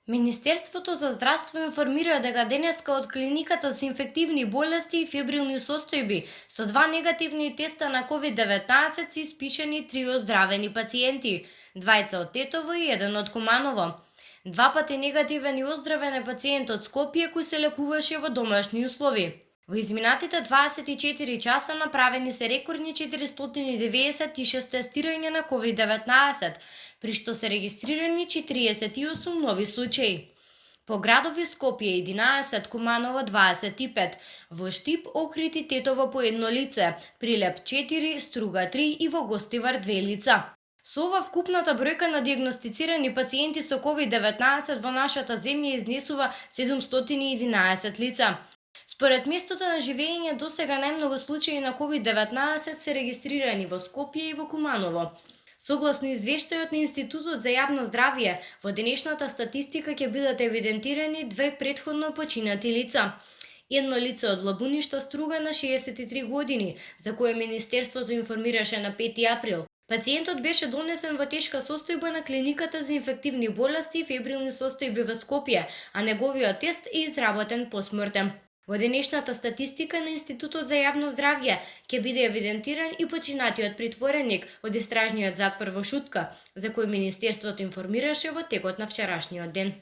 Министерството за здравство информира дека денеска од клиниката за инфективни болести и фебрилни состојби со два негативни теста на COVID-19 се испишени три оздравени пациенти, двајца од Тетово и еден од Куманово. Два пати негативен и оздравен е пациент од Скопје кој се лекуваше во домашни услови. Во изминатите 24 часа направени се рекордни 496 тестирања на COVID-19, при што се регистрирани 48 нови случаи. По градови Скопје 11, Куманово 25, во Штип, Охрид и Тетово по едно лице, Прилеп 4, Струга 3 и во Гостивар 2 лица. Со ова вкупната бројка на диагностицирани пациенти со COVID-19 во нашата земја изнесува 711 лица. Според местото на живење, досега најмногу случаи на COVID-19 се регистрирани во Скопје и во Куманово. Согласно извештајот на Институтот за јавно здравје, во денешната статистика ќе бидат евидентирани две претходно починати лица. Едно лице од Лабуништа, Струга, на 63 години, за кое Министерството информираше на 5 април. Пациентот беше донесен во тешка состојба на клиниката за инфективни болести и фебрилни состојби во Скопје, а неговиот тест е изработен посмртен. Во денешната статистика на Институтот за јавно здравје ќе биде евидентиран и починатиот притвореник од истражниот затвор во Шутка, за кој Министерството информираше во текот на вчерашниот ден.